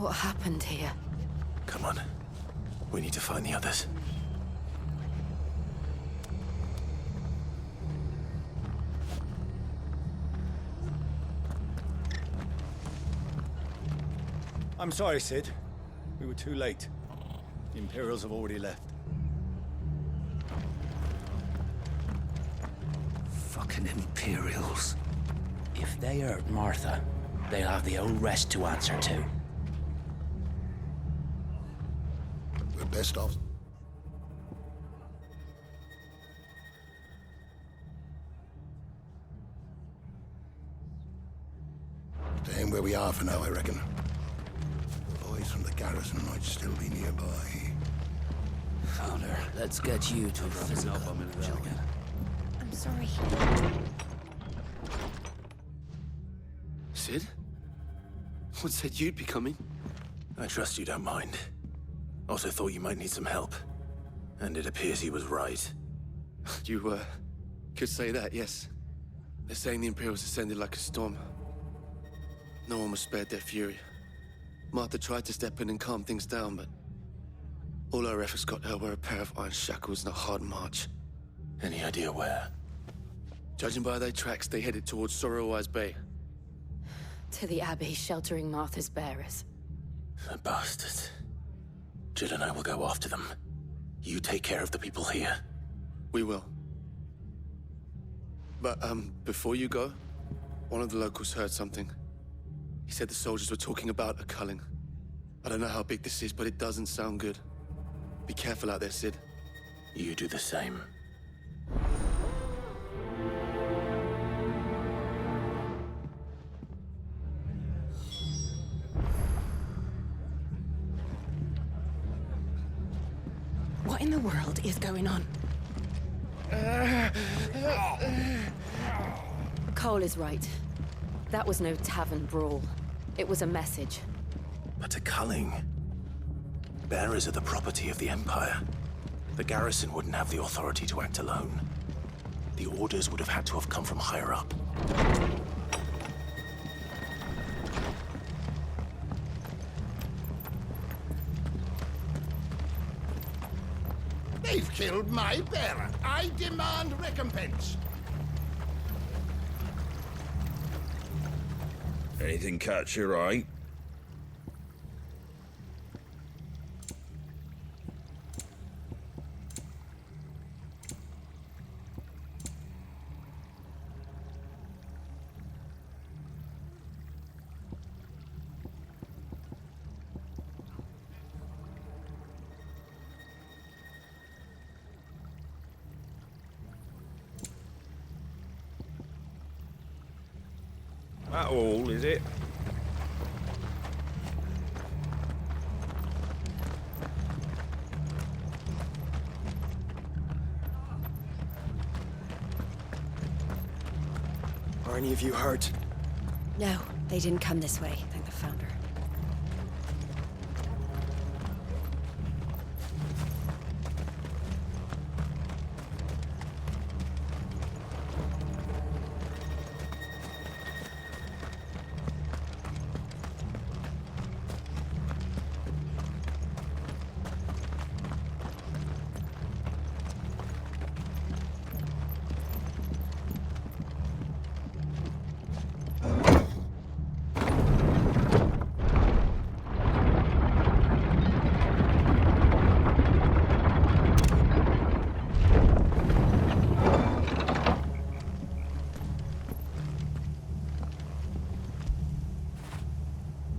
What happened here? Come on. We need to find the others. I'm sorry, Sid. We were too late. The Imperials have already left. Fucking Imperials. If they hurt Martha, they'll have the old rest to answer to. We're best off. Staying where we are for now, I reckon. The boys from the garrison might still be nearby. Founder, let's get you to a physical check. I'm sorry. Sid? What said you'd be coming? I trust you don't mind. Also thought you might need some help. And it appears he was right. You, could say that, yes. They're saying the Imperials descended like a storm. No one was spared their fury. Martha tried to step in and calm things down, but all our efforts got her were a pair of iron shackles and a hard march. Any idea where? Judging by their tracks, they headed towards Sorrowwise Bay. To the Abbey sheltering Martha's bearers. The bastards. Jill and I will go after them. You take care of the people here. We will. But, before you go, one of the locals heard something. He said the soldiers were talking about a culling. I don't know how big this is, but it doesn't sound good. Be careful out there, Sid. You do the same. What in the world is going on? Cole is right. That was no tavern brawl. It was a message. But a culling. Bearers are the property of the Empire. The garrison wouldn't have the authority to act alone. The orders would have had to have come from higher up. They've killed my bearer. I demand recompense. Anything catch your eye? That all, is it? Are any of you hurt? No, they didn't come this way, thank the Founder.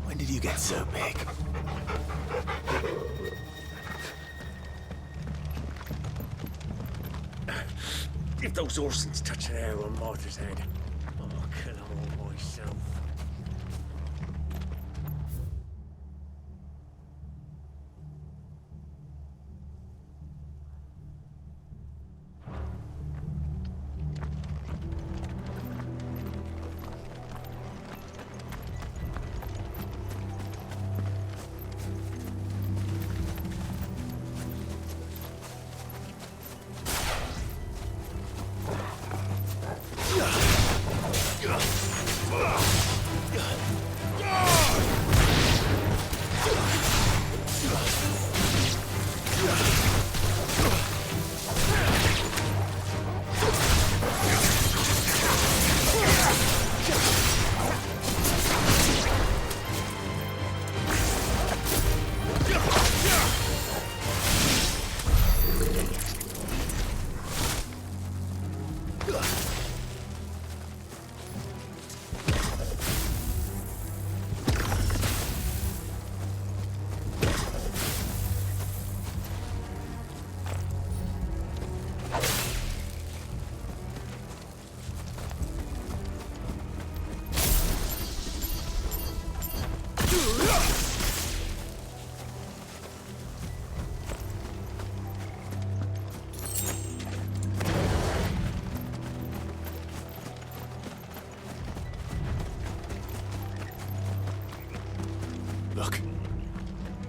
When did you get so big? If those Orsons touch an arrow on Martha's head, I'll kill them all myself.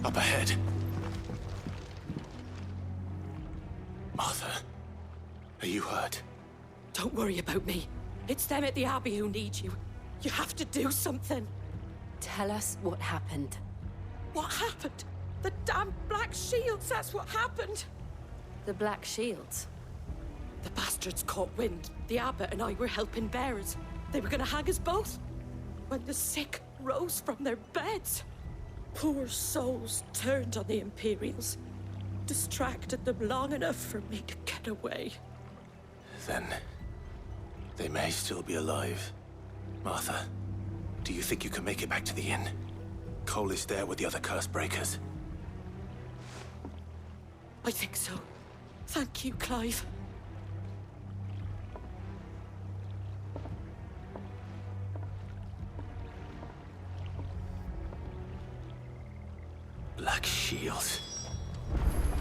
Up ahead. Martha, are you hurt? Don't worry about me. It's them at the Abbey who need you. You have to do something. Tell us what happened. What happened? The damn Black Shields, that's what happened. The Black Shields? The bastards caught wind. The abbot and I were helping bearers. They were gonna hang us both. When the sick rose from their beds, poor souls turned on the Imperials. Distracted them long enough for me to get away. Then they may still be alive. Martha, do you think you can make it back to the inn? Cole is there with the other curse breakers. I think so. Thank you, Clive. Black Shields.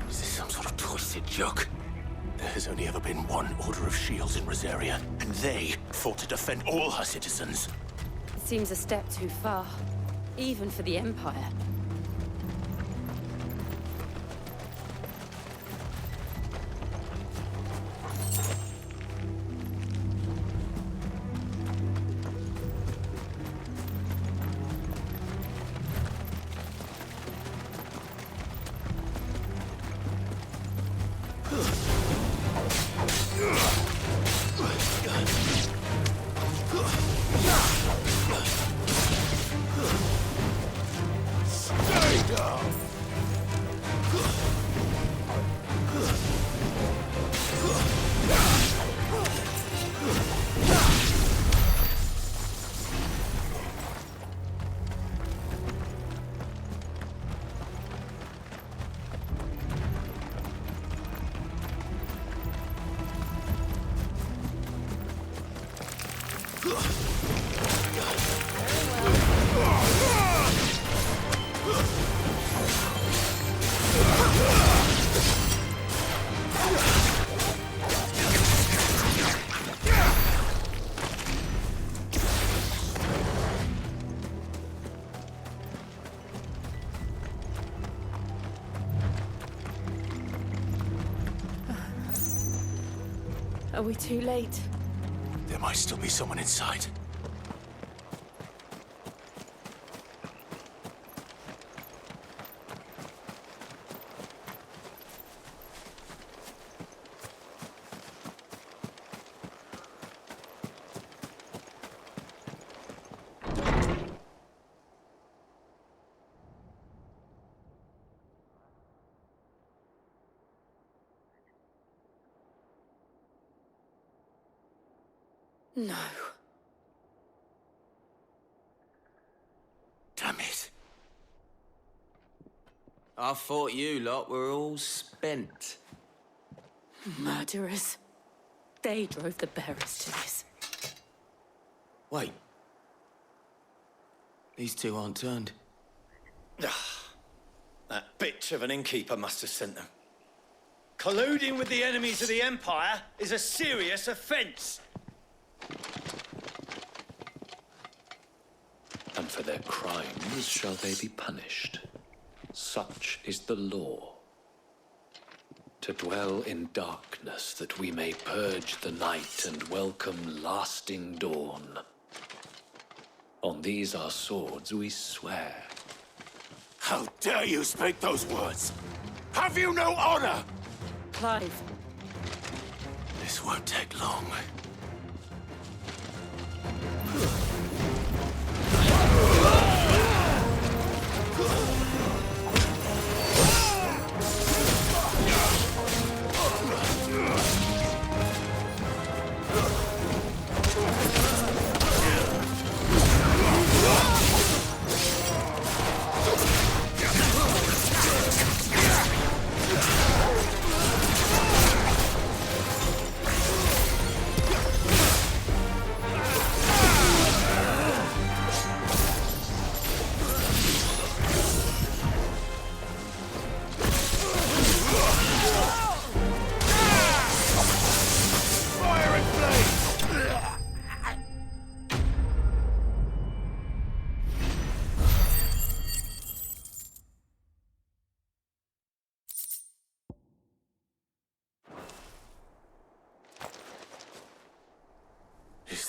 Is this some sort of twisted joke? There has only ever been one Order of Shields in Rosaria, and they fought to defend all her citizens. It seems a step too far, even for the Empire. Are we too late? There might still be someone inside. No. Damn it. I thought you lot were all spent. Murderers. They drove the bearers to this. Wait. These two aren't turned. That bitch of an innkeeper must have sent them. Colluding with the enemies of the Empire is a serious offense. And for their crimes shall they be punished. Such is the law. To dwell in darkness that we may purge the night and welcome lasting dawn. On these our swords we swear. How dare you speak those words? Have you no honor? Clive. This won't take long.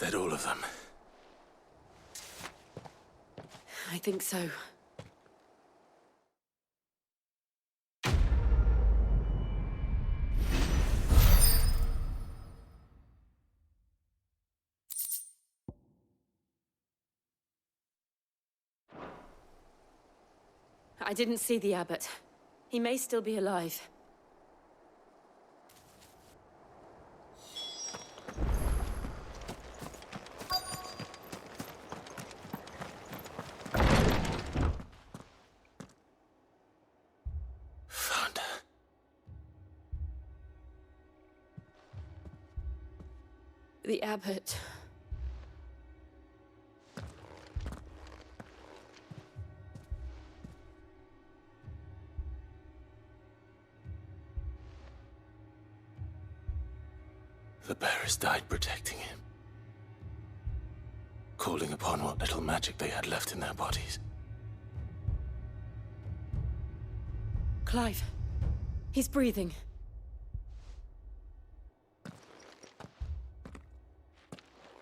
that all of them? I think so. I didn't see the abbot. He may still be alive. Found her. The abbot. The bearers died protecting him. Calling upon what little magic they had left in their bodies. Clive. He's breathing.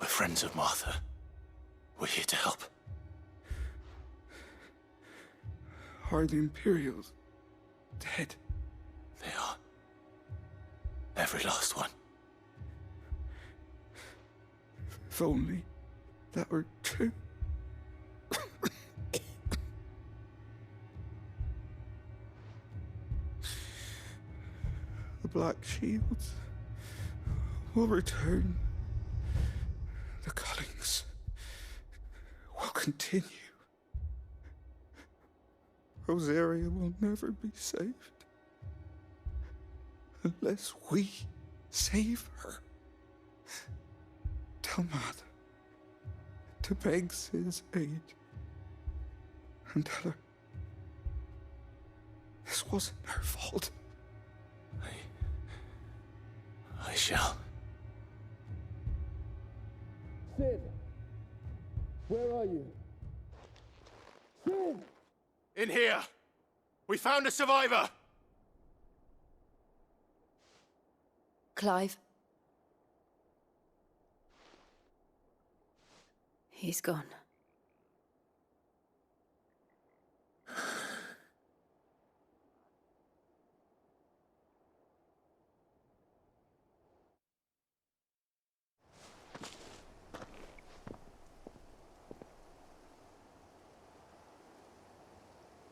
We're friends of Martha. We're here to help. Are the Imperials dead? They are. Every last one. If only that were true. The Black Shields will return. The Cullings will continue. Rosaria will never be saved unless we save her. Tell Matt to beg Sid's aid and tell her this wasn't her fault. I shall. Sid, where are you? Sid! In here! We found a survivor! Clive. He's gone.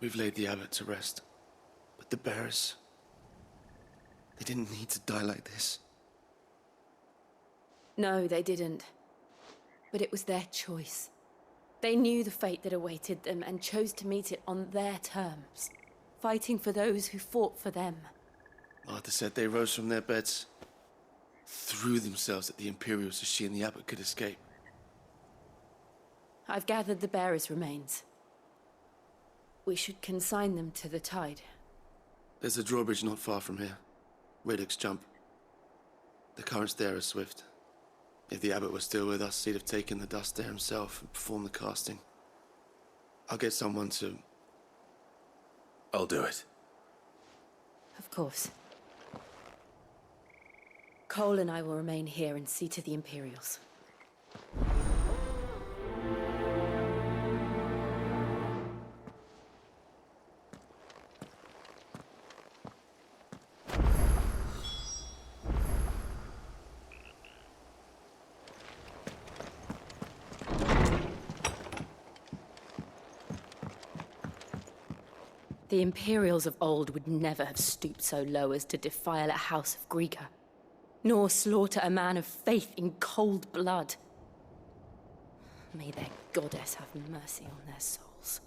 We've laid the abbot to rest. But the bearers... they didn't need to die like this. No, they didn't. But it was their choice. They knew the fate that awaited them and chose to meet it on their terms, fighting for those who fought for them. Martha said they rose from their beds, threw themselves at the Imperials so she and the abbot could escape. I've gathered the bearers' remains. We should consign them to the tide. There's a drawbridge not far from here. Radix jump. The currents there are swift. If the abbot was still with us, he'd have taken the dust there himself and performed the casting. I'll get someone to... I'll do it. Of course. Cole and I will remain here and see to the Imperials. The Imperials of old would never have stooped so low as to defile a house of Greeka, nor slaughter a man of faith in cold blood. May their goddess have mercy on their souls.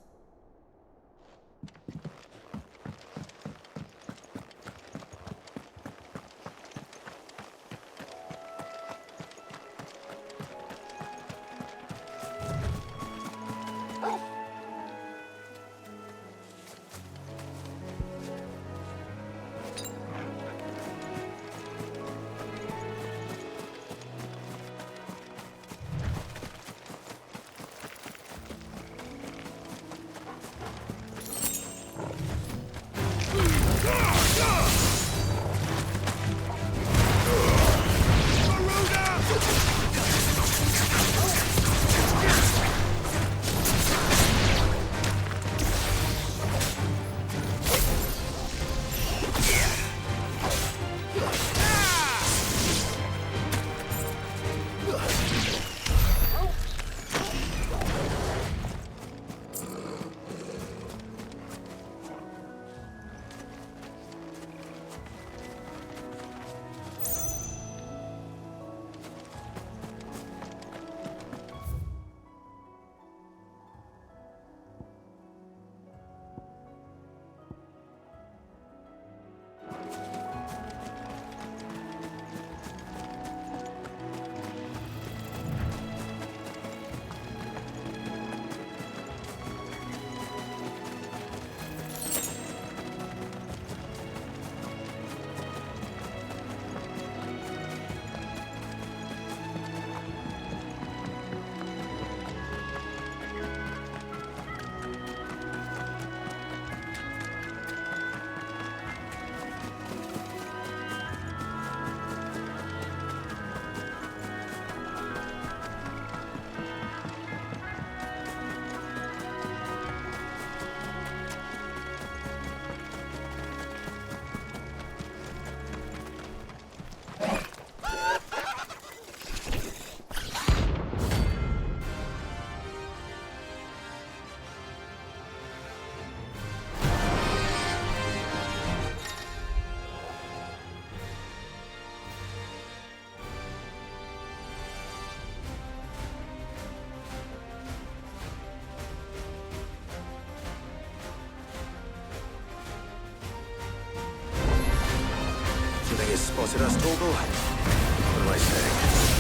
spotted us, Torgal? What am I saying?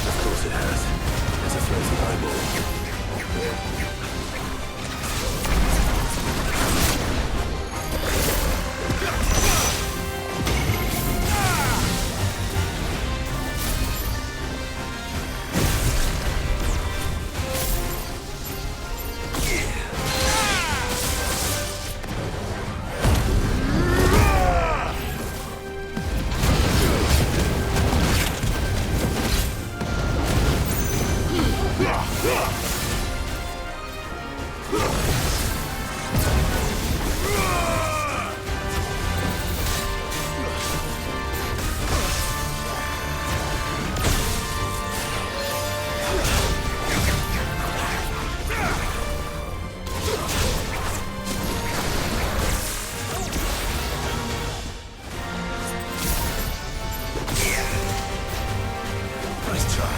Of course it has. There's a floating eyeball. Nice try.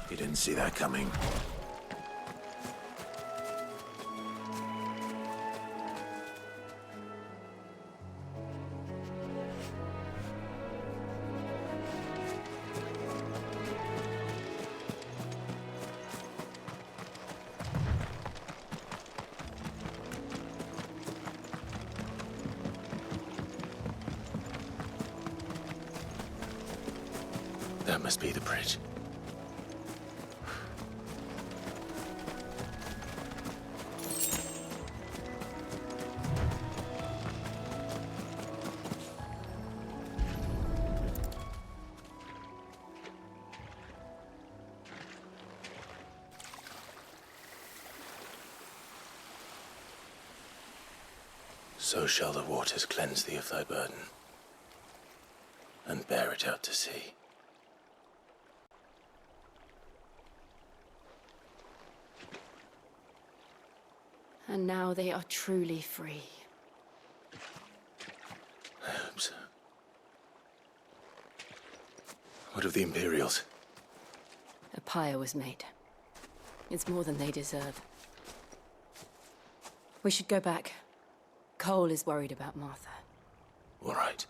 You didn't see that coming. That must be the bridge. So shall the waters cleanse thee of thy burden, and bear it out to sea. And now they are truly free. I hope so. What of the Imperials? A pyre was made. It's more than they deserve. We should go back. Cole is worried about Martha. All right.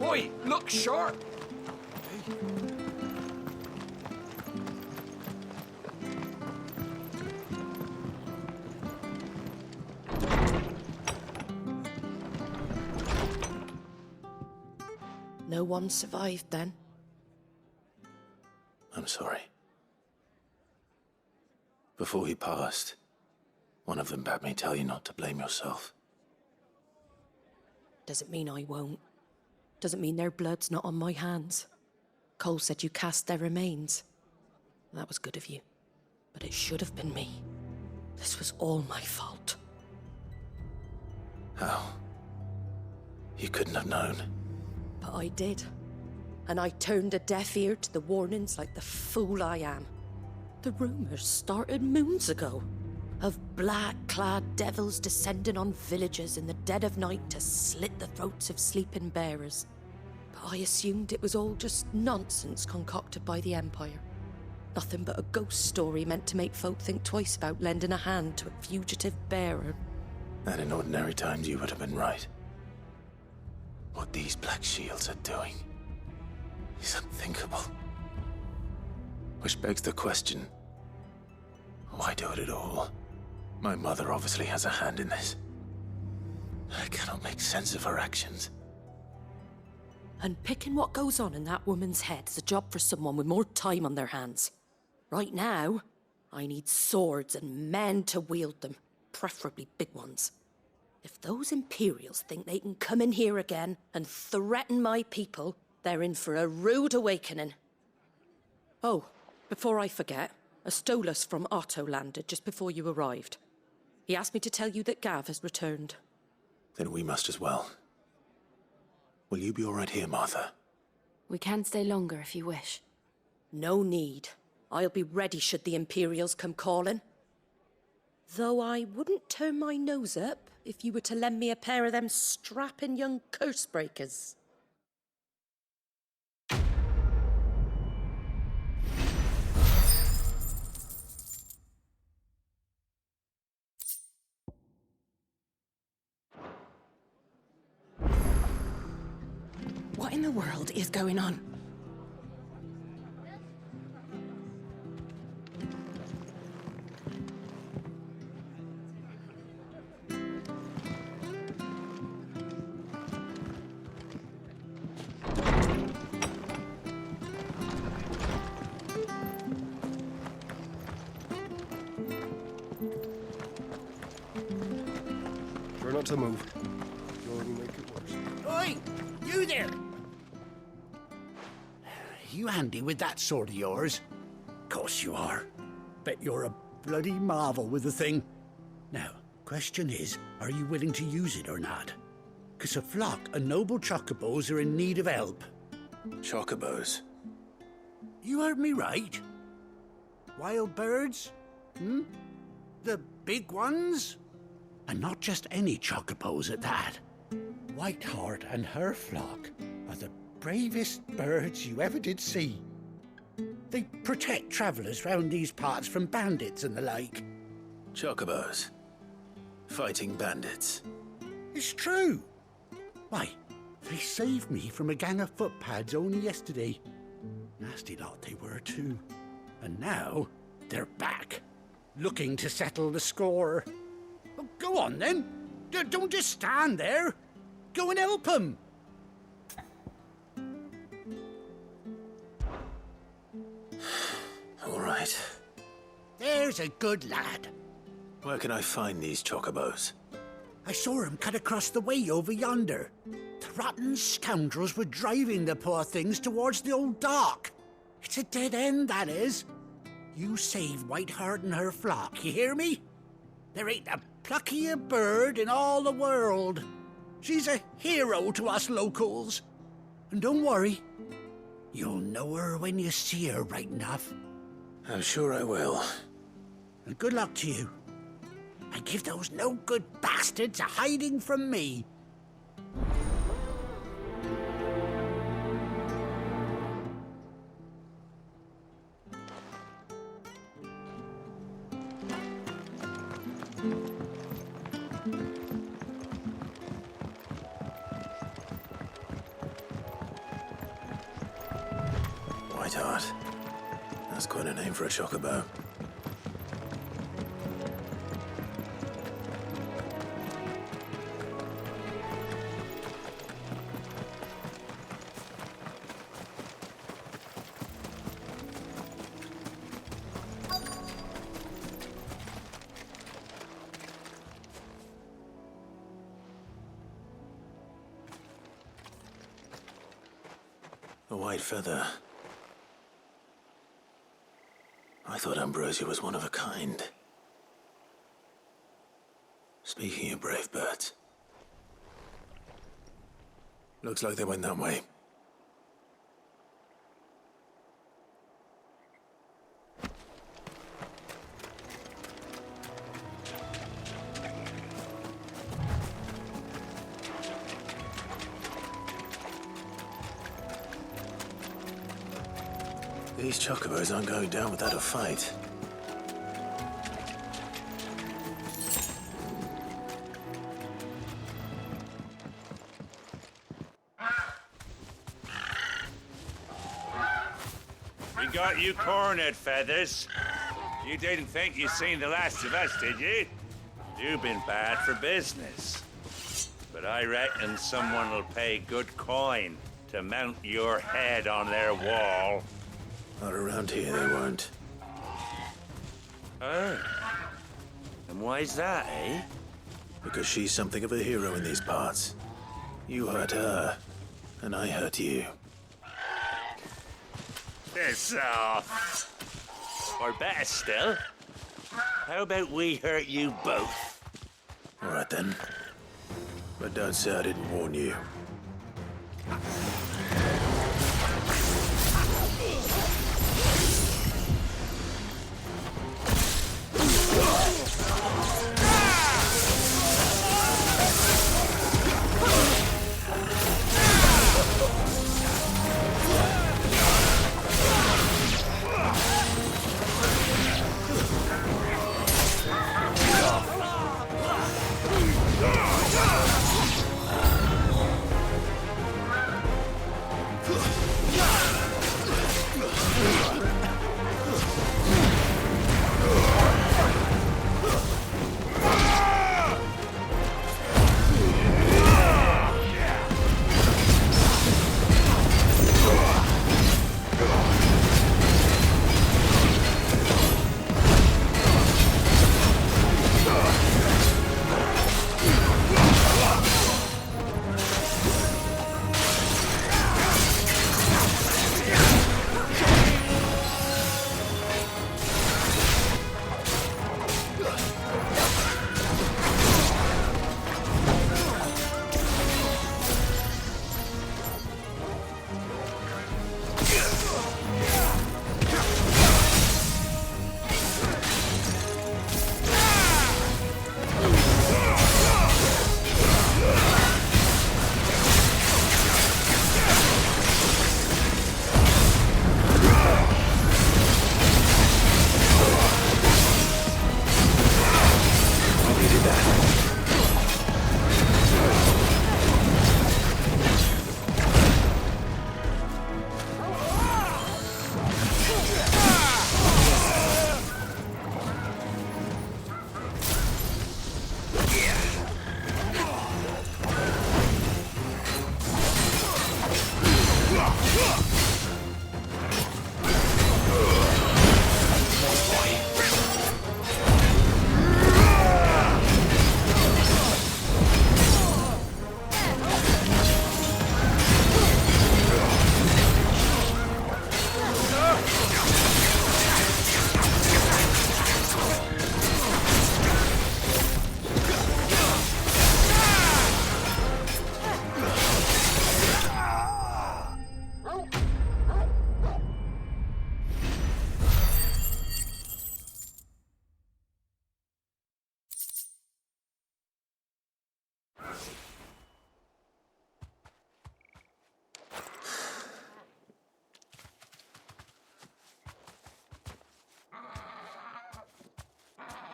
Oi, look sharp! No one survived then? I'm sorry. Before he passed, one of them bade me tell you not to blame yourself. Doesn't mean I won't. Doesn't mean their blood's not on my hands. Cole said you cast their remains. That was good of you. But it should have been me. This was all my fault. How? You couldn't have known. But I did. And I turned a deaf ear to the warnings like the fool I am. The rumors started moons ago. Of black-clad devils descending on villages in the dead of night to slit the throats of sleeping bearers. But I assumed it was all just nonsense concocted by the Empire. Nothing but a ghost story meant to make folk think twice about lending a hand to a fugitive bearer. And in ordinary times you would have been right. What these Black Shields are doing is unthinkable. Which begs the question, why do it at all? My mother obviously has a hand in this. I cannot make sense of her actions. And picking what goes on in that woman's head is a job for someone with more time on their hands. Right now, I need swords and men to wield them, preferably big ones. If those Imperials think they can come in here again and threaten my people, they're in for a rude awakening. Oh, before I forget, a Stolas from Otto landed just before you arrived. He asked me to tell you that Gav has returned. Then we must as well. Will you be all right here, Martha? We can stay longer if you wish. No need. I'll be ready should the Imperials come calling. Though I wouldn't turn my nose up if you were to lend me a pair of them strapping young curse-breakers. the world is going on? Try not to move. You'll only make it worse. Oi! You there! You handy with that sword of yours? Course you are. Bet you're a bloody marvel with the thing. Now, question is, are you willing to use it or not? 'Cause a flock of noble chocobos are in need of help. Chocobos? You heard me right. Wild birds? The big ones? And not just any chocobos at that. Whiteheart and her flock are the bravest birds you ever did see. They protect travellers round these parts from bandits and the like. Chocobos? Fighting bandits? It's true. Why, they saved me from a gang of footpads only yesterday. Nasty lot they were too. And now they're back, looking to settle the score. Well, go on then. Don't just stand there. Go and help them. All right. There's a good lad. Where can I find these chocobos? I saw him cut across the way over yonder. The rotten scoundrels were driving the poor things towards the old dock. It's a dead end, that is. You save Whiteheart and her flock, you hear me? There ain't a pluckier bird in all the world. She's a hero to us locals. And don't worry, you'll know her when you see her right enough. I'm sure I will. And good luck to you. And give those no-good bastards a hiding from me. Whiteheart. That's quite a name for a chocobo. A white feather. I thought Ambrosia was one of a kind. Speaking of brave birds. Looks like they went that way. These chocobos aren't going down without a fight. We got you cornered, Feathers. You didn't think you'd seen the last of us, did you? You've been bad for business. But I reckon someone will pay good coin to mount your head on their wall. Not around here, they won't. Oh. And why's that, eh? Because she's something of a hero in these parts. You hurt her, and I hurt you. Piss off. Or better still, how about we hurt you both? All right then. But don't say I didn't warn you.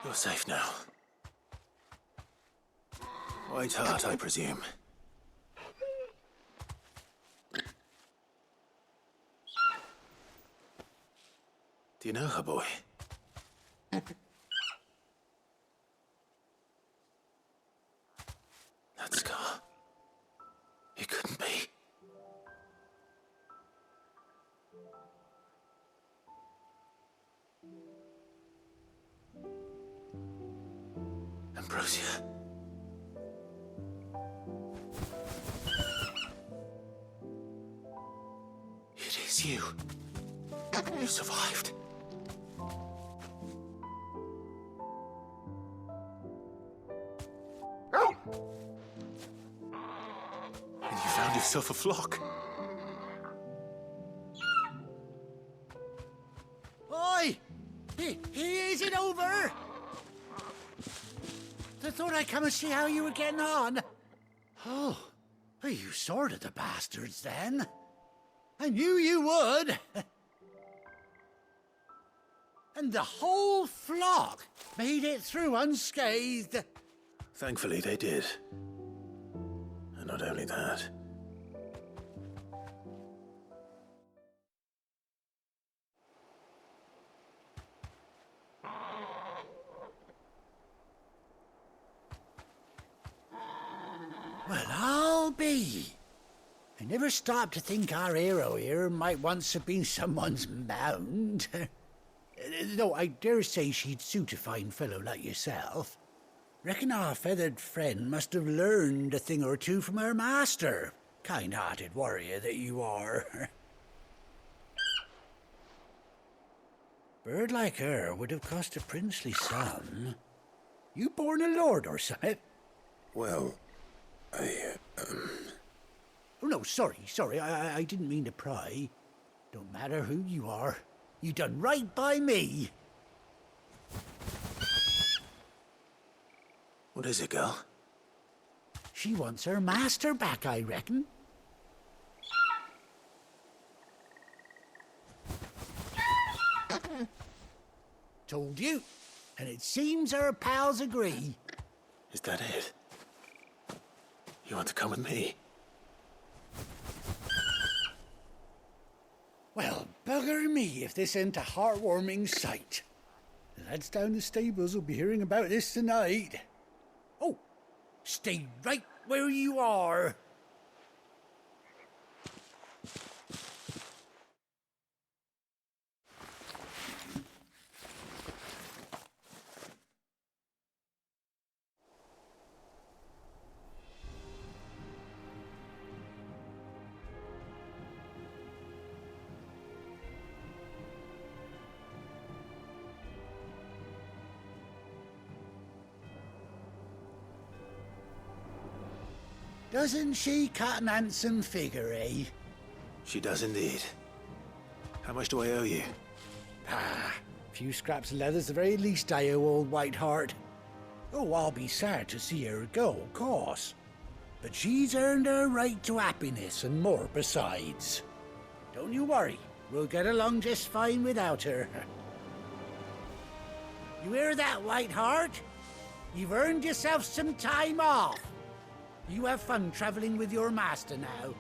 You're safe now. White Hart, I presume. Do you know her, boy? That scar. It couldn't be. Ambrosia. It is you. You survived. And you found yourself a flock. Oi! Is it over? I thought I'd come and see how you were getting on. Oh, you sorted the bastards then. I knew you would. And the whole flock made it through unscathed. Thankfully, they did. And not only that. Well, I'll be. I never stopped to think our hero here might once have been someone's mount. Though I dare say she'd suit a fine fellow like yourself. Reckon our feathered friend must have learned a thing or two from her master. Kind-hearted warrior that you are. Bird like her would have cost a princely sum. You born a lord or something? Well, Oh, no, sorry. I didn't mean to pry. Don't matter who you are. You done right by me. What is it, girl? She wants her master back, I reckon. Told you. And it seems her pals agree. Is that it? You want to come with me? Well, bugger me if this ain't a heartwarming sight. The lads down the stables will be hearing about this tonight. Oh, stay right where you are. Doesn't she cut an handsome figure, eh? She does indeed. How much do I owe you? A few scraps of leather's the very least I owe old White Hart. Oh, I'll be sad to see her go, of course. But she's earned her right to happiness and more besides. Don't you worry, we'll get along just fine without her. You hear that, White Hart? You've earned yourself some time off. You have fun traveling with your master now.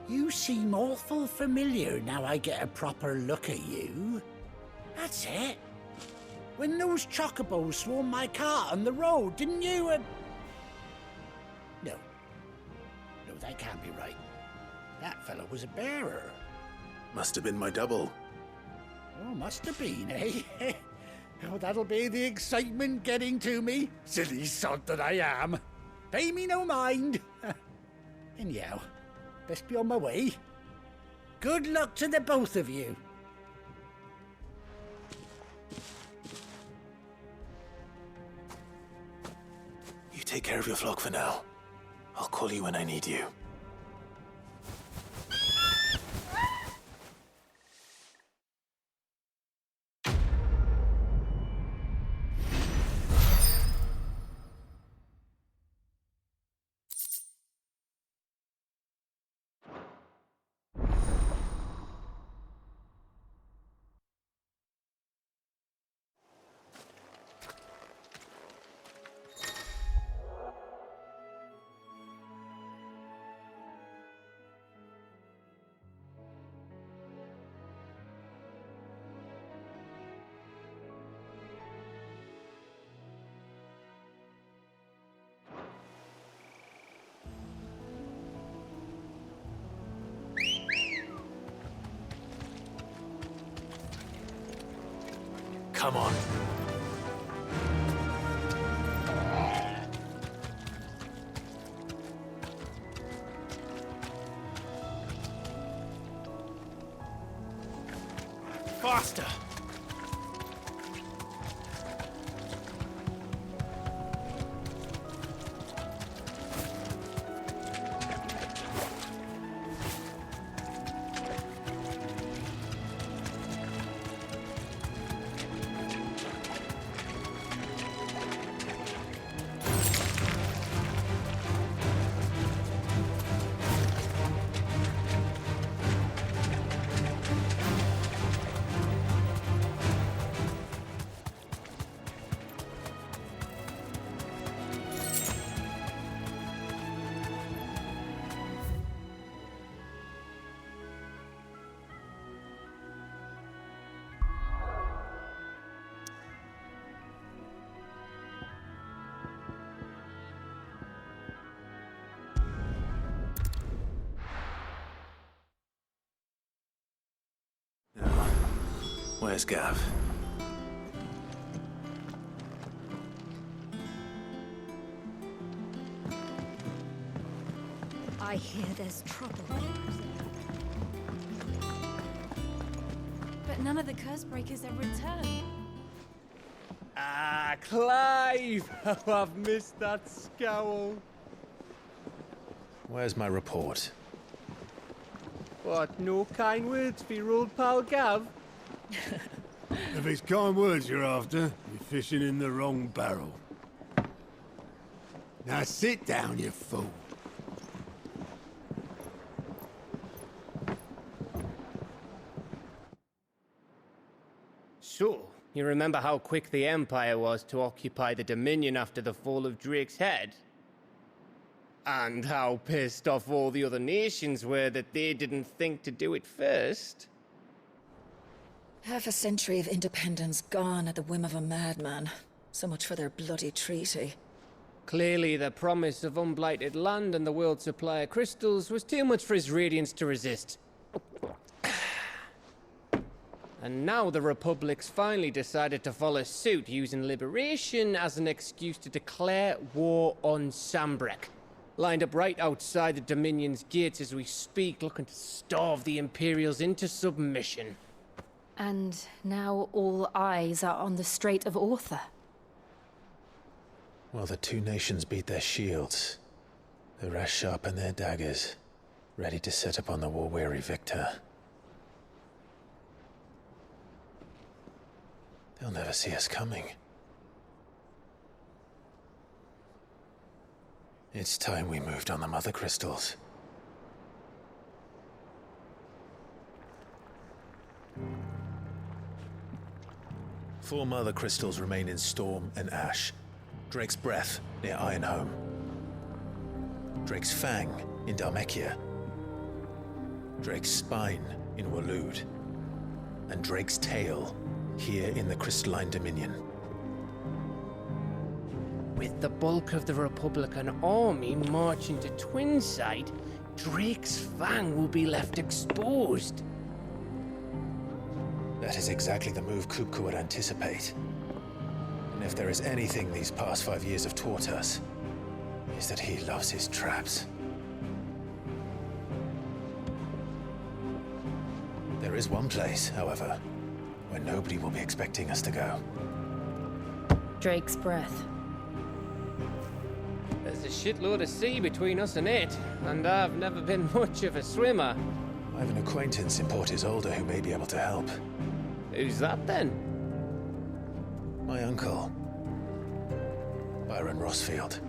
You seem awful familiar now I get a proper look at you. That's it. When those chocobos swarmed my cart on the road, didn't you? No, that can't be right. That fellow was a bearer. Must have been my double. Oh, must have been, eh? Oh, that'll be the excitement getting to me. Silly sod that I am. Pay me no mind. Anyhow, best be on my way. Good luck to the both of you. You take care of your flock for now. I'll call you when I need you. Come on. Faster! Where's Gav? I hear there's trouble. But none of the curse breakers have returned. Ah, Clive! Oh, I've missed that scowl. Where's my report? What, no kind words for your old pal Gav? If it's kind words you're after, you're fishing in the wrong barrel. Now sit down, you fool. So, you remember how quick the Empire was to occupy the Dominion after the fall of Drake's head? And how pissed off all the other nations were that they didn't think to do it first? Half a century of independence gone at the whim of a madman. So much for their bloody treaty. Clearly, the promise of unblighted land and the world's supply of crystals was too much for his radiance to resist. And now the Republic's finally decided to follow suit, using liberation as an excuse to declare war on Sambrek. Lined up right outside the Dominion's gates as we speak, looking to starve the Imperials into submission. And now all eyes are on the Strait of Author. Well, the two nations beat their shields. The rest sharpen their daggers, ready to set upon the war-weary victor. They'll never see us coming. It's time we moved on the Mother Crystals. Four Mother Crystals remain in Storm and Ash. Drake's Breath near Ironhome. Drake's Fang in Dhalmekia. Drake's Spine in Waloed. And Drake's Tail here in the Crystalline Dominion. With the bulk of the Republican army marching to Twinside, Drake's Fang will be left exposed. That is exactly the move Kupka would anticipate. And if there is anything these past 5 years have taught us, is that he loves his traps. There is one place, however, where nobody will be expecting us to go. Drake's Breath. There's a shitload of sea between us and it, and I've never been much of a swimmer. I have an acquaintance in Port Isolde who may be able to help. Who's that then? My uncle, Byron Rossfield.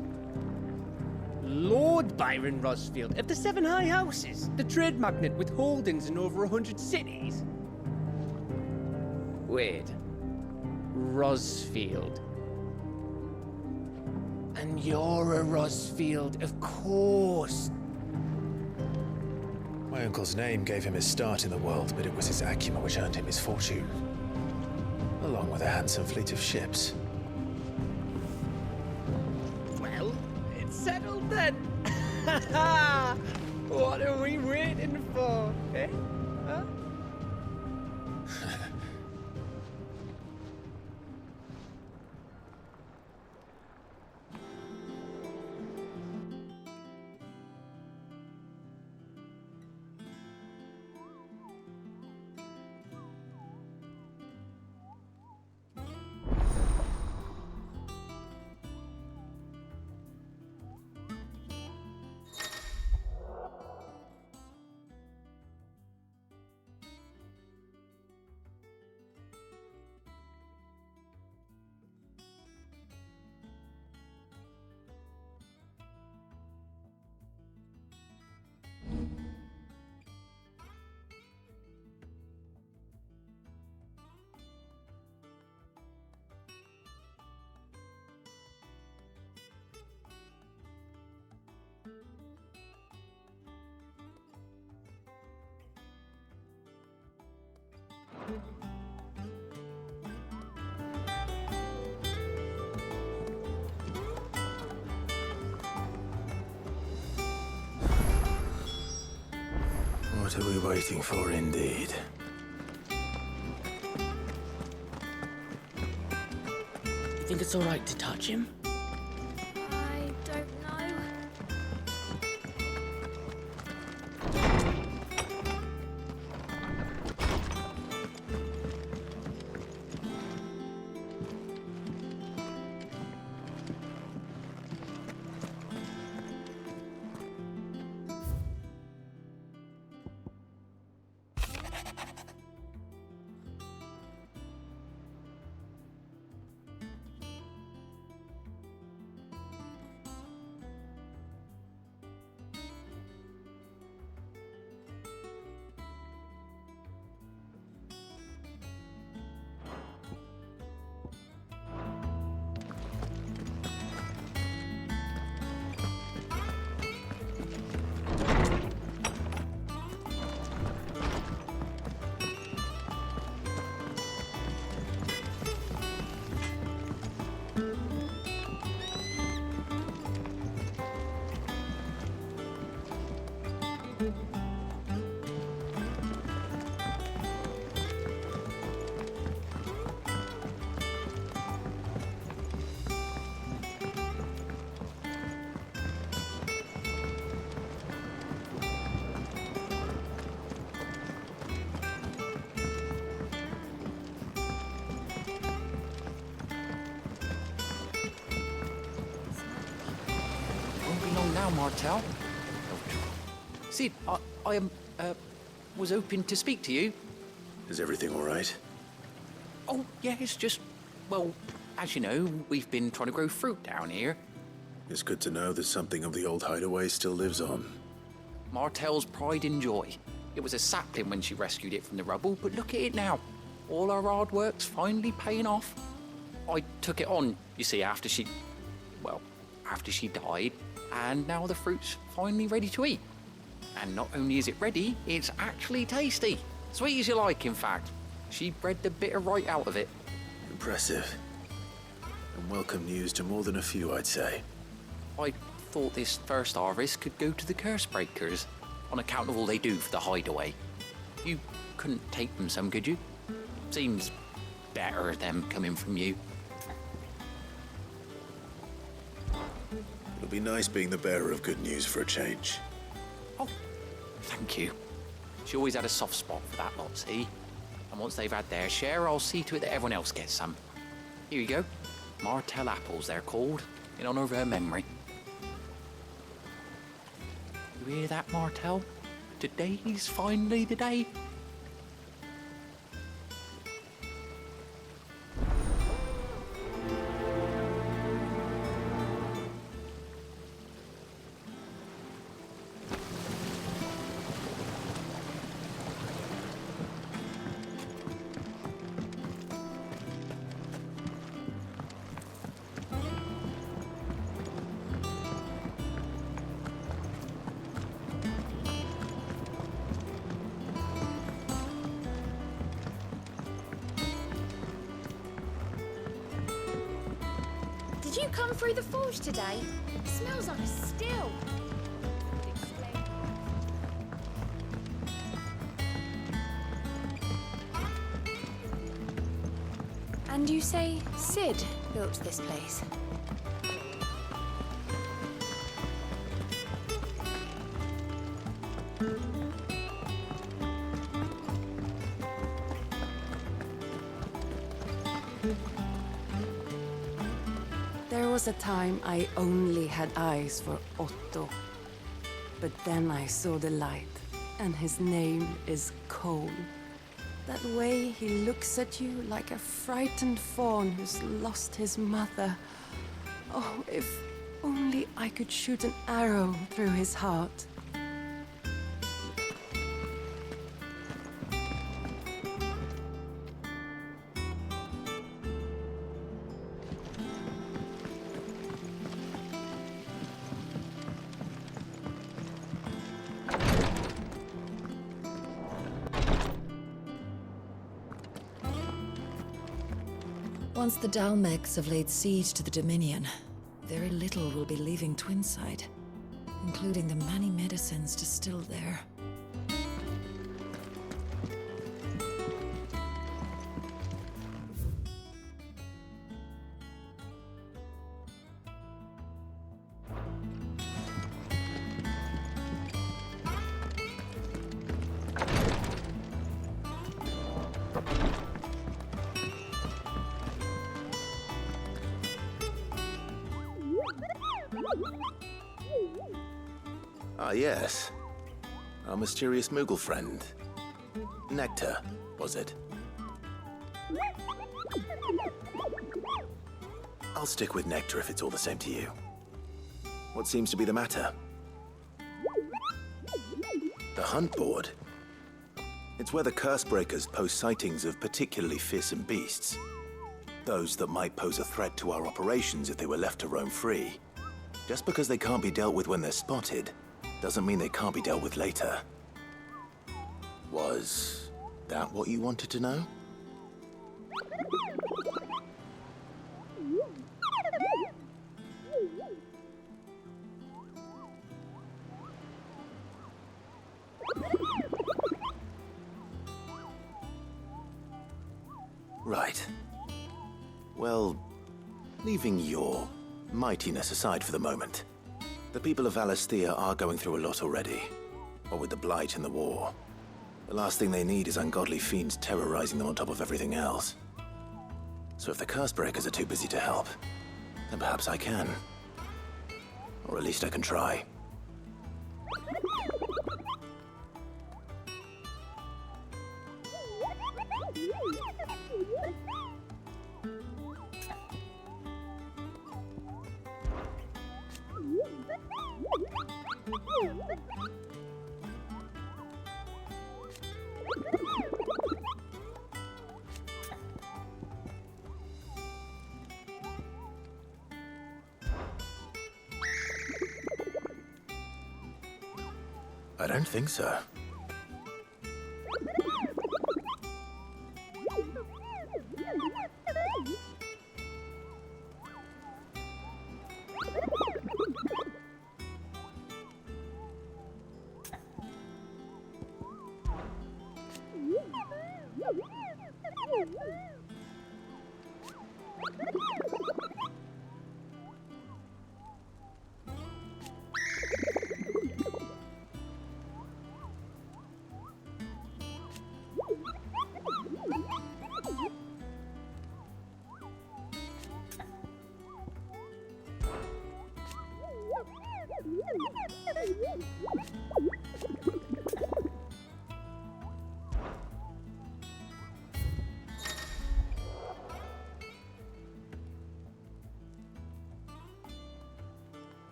Lord Byron Rossfield of the Seven High Houses, the trade magnate with holdings in over 100 cities. Wait, Rossfield. And you're a Rossfield, of course. My uncle's name gave him his start in the world, but it was his acumen which earned him his fortune. Along with a handsome fleet of ships. Well, it's settled then. What are we waiting for, eh? Huh? What are we waiting for, indeed? You think it's all right to touch him? I don't know. Won't be long now, Martel. Sid, I was hoping to speak to you. Is everything all right? Oh, yeah, it's just, well, as you know, we've been trying to grow fruit down here. It's good to know that something of the old hideaway still lives on. Martel's pride and joy. It was a sapling when she rescued it from the rubble, but look at it now. All our hard work's finally paying off. I took it on, you see, after she died, and now the fruit's finally ready to eat. And not only is it ready, it's actually tasty. Sweet as you like, in fact. She bred the bitter right out of it. Impressive. And welcome news to more than a few, I'd say. I thought this first harvest could go to the curse breakers, on account of all they do for the hideaway. You couldn't take them some, could you? Seems better them coming from you. It'll be nice being the bearer of good news for a change. Oh, thank you. She always had a soft spot for that lot, see? And once they've had their share, I'll see to it that everyone else gets some. Here you go. Martel apples, they're called, in honor of her memory. You hear that, Martel? Today's finally the day. Did you come through the forge today? It smells like a still. And you say Sid built this place? There was a time I only had eyes for Otto. But then I saw the light, and his name is Cole. That way he looks at you like a frightened fawn who's lost his mother. Oh, if only I could shoot an arrow through his heart. Once the Dalmegs have laid siege to the Dominion, very little will be leaving Twinside, including the many medicines distilled there. Ah, yes. Our mysterious Moogle friend. Nectar, was it? I'll stick with Nectar if it's all the same to you. What seems to be the matter? The hunt board? It's where the Cursebreakers post sightings of particularly fearsome beasts. Those that might pose a threat to our operations if they were left to roam free. Just because they can't be dealt with when they're spotted, doesn't mean they can't be dealt with later. Was that what you wanted to know? Right. Well, leaving your mightiness aside for the moment, the people of Valisthea are going through a lot already. What with the Blight and the war. The last thing they need is ungodly fiends terrorizing them on top of everything else. So if the Cursebreakers are too busy to help, then perhaps I can. Or at least I can try. I don't think so.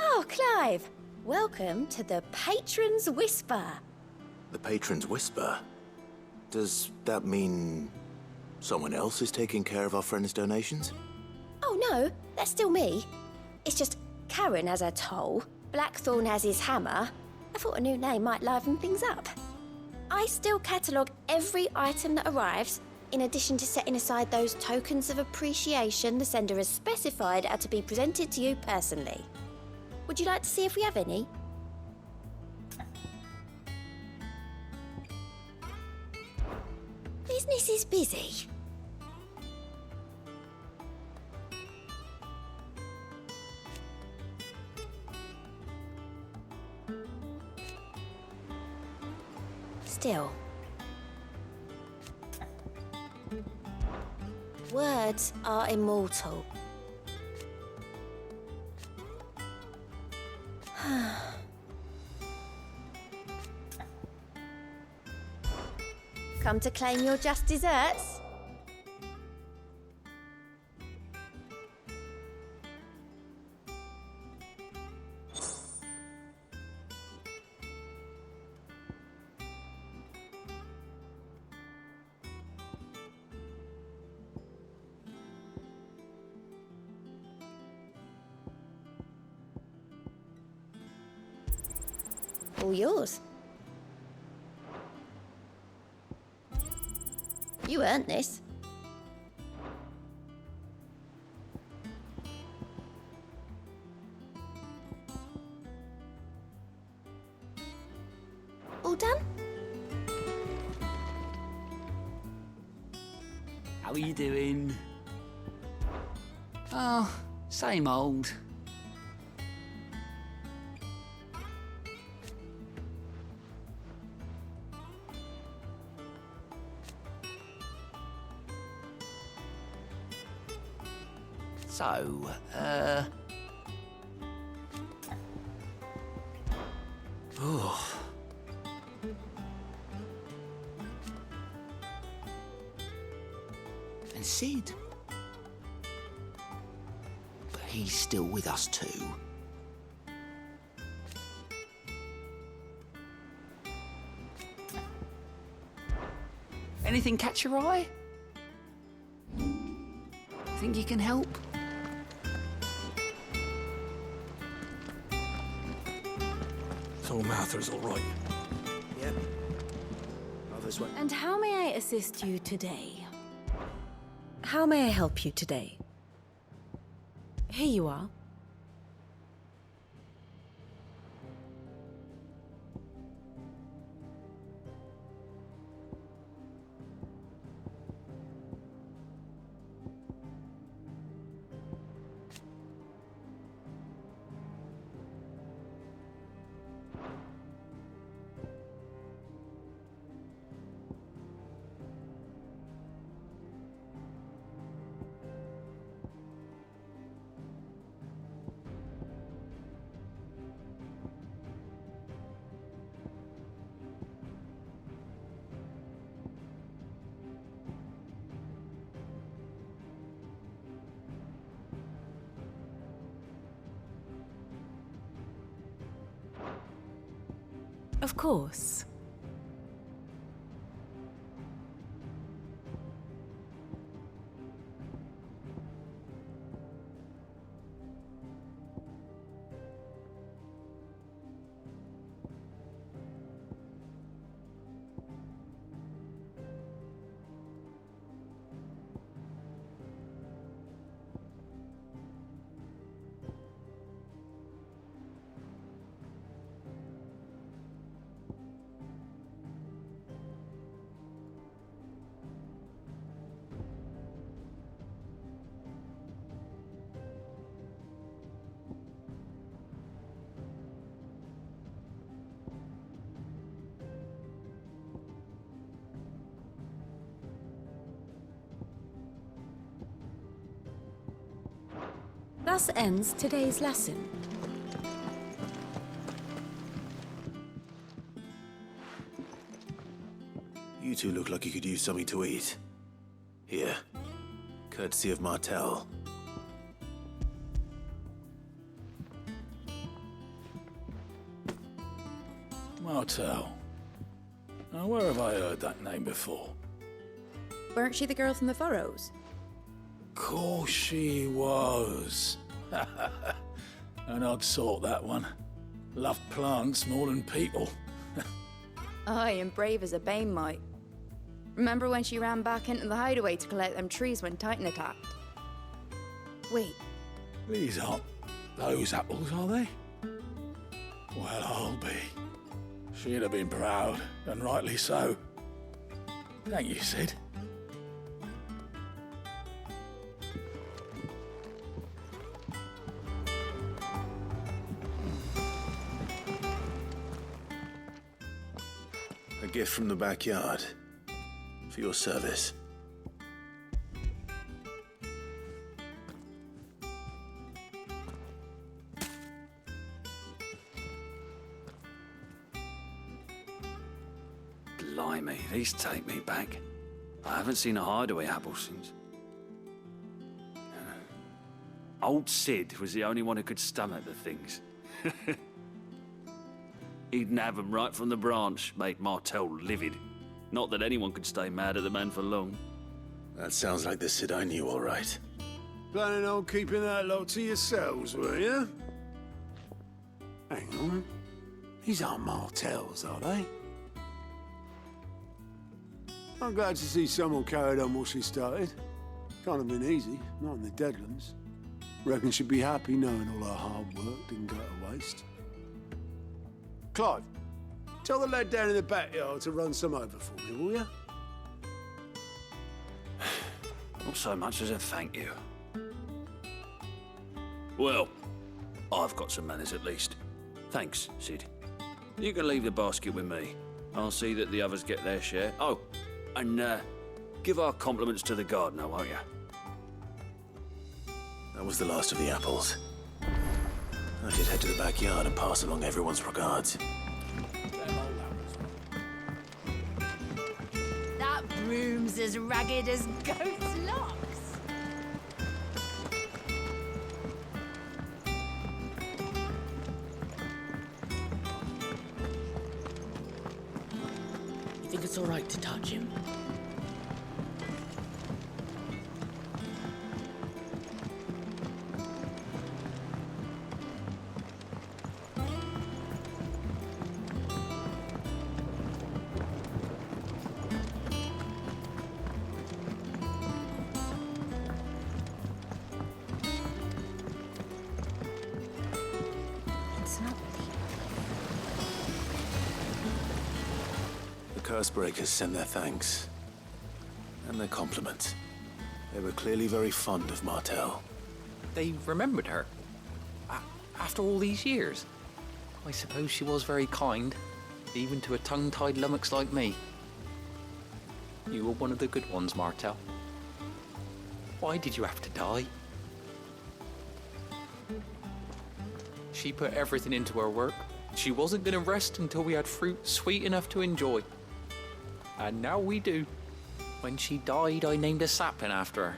Oh, Clive! Welcome to the Patron's Whisper. The Patron's Whisper? Does that mean someone else is taking care of our friend's donations? Oh no, that's still me. It's just Karen has her toll, Blackthorn has his hammer. I thought a new name might liven things up. I still catalogue every item that arrives, in addition to setting aside those tokens of appreciation the sender has specified are to be presented to you personally. Would you like to see if we have any? Business is busy. Still. Words are immortal. Come to claim your just desserts? All yours. You earned this. All done? How are you doing? Oh, same old. So, oh. And Sid? But he's still with us too. Anything catch your eye? Think you can help? So Martha's all right. Yep. Oh, this way. And how may I assist you today? How may I help you today? Here you are. Of course. Thus ends today's lesson. You two look like you could use something to eat. Here. Courtesy of Martell. Martell. Now, where have I heard that name before? Weren't she the girl from the Furrows? Course she was. An odd sort, that one. Loved plants more than people. Aye, and brave as a bane might. Remember when she ran back into the hideaway to collect them trees when Titan attacked? Wait. These aren't those apples, are they? Well, I'll be. She'd have been proud, and rightly so. Thank you, Sid. A gift from the backyard. For your service. Please take me back. I haven't seen a hideaway apple since. Old Sid was the only one who could stomach the things. He'd nab them right from the branch, made Martell livid. Not that anyone could stay mad at the man for long. That sounds like the Sid I knew, all right. Planning on keeping that lot to yourselves, were you? Hang on. These aren't Martells, are they? I'm glad to see someone carried on what she started. Can't have been easy, not in the Deadlands. Reckon she'd be happy knowing all her hard work didn't go to waste. Clive, tell the lad down in the backyard to run some over for me, will you? Not so much as a thank you. Well, I've got some manners at least. Thanks, Sid. You can leave the basket with me. I'll see that the others get their share. Oh, and give our compliments to the gardener, won't you? That was the last of the apples. I should head to the backyard and pass along everyone's regards. That room's as ragged as goat's locks. You think it's all right to touch him? The Cursebreakers send their thanks. And their compliments. They were clearly very fond of Martell. They remembered her. After all these years. I suppose she was very kind, even to a tongue-tied lummox like me. You were one of the good ones, Martell. Why did you have to die? She put everything into her work. She wasn't going to rest until we had fruit sweet enough to enjoy. And now we do. When she died, I named a sapling after her.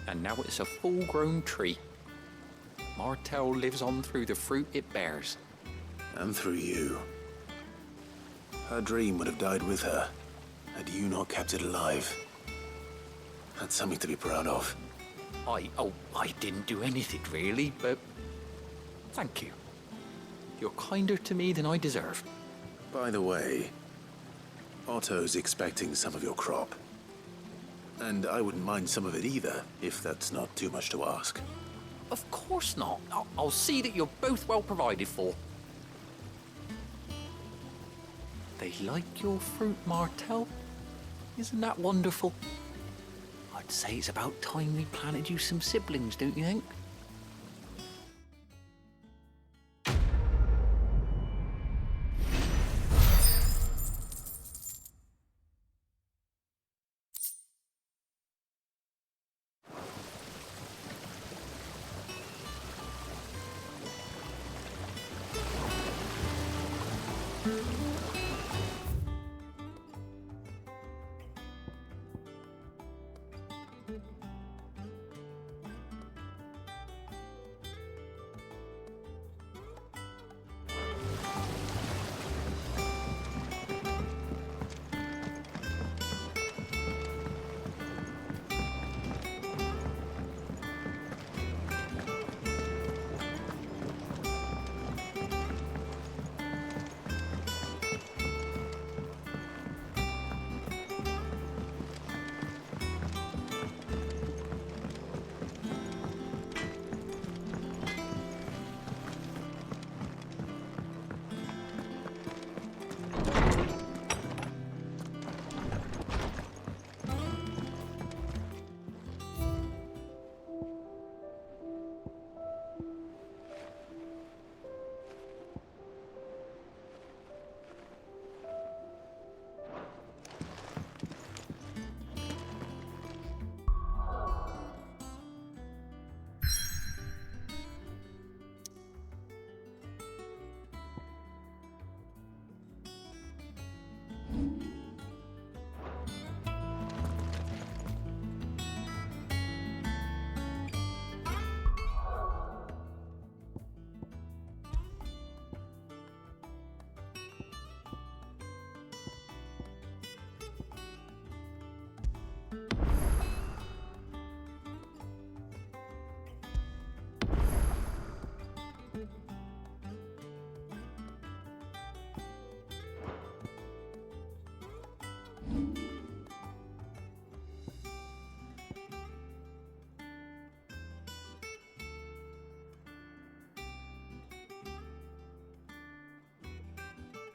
And now it's a full-grown tree. Martell lives on through the fruit it bears. And through you. Her dream would have died with her, had you not kept it alive. That's something to be proud of. I didn't do anything really, but thank you. You're kinder to me than I deserve. By the way, Otto's expecting some of your crop. And I wouldn't mind some of it either, if that's not too much to ask. Of course not. I'll see that you're both well provided for. They like your fruit, Martell. Isn't that wonderful? I'd say it's about time we planted you some siblings, don't you think?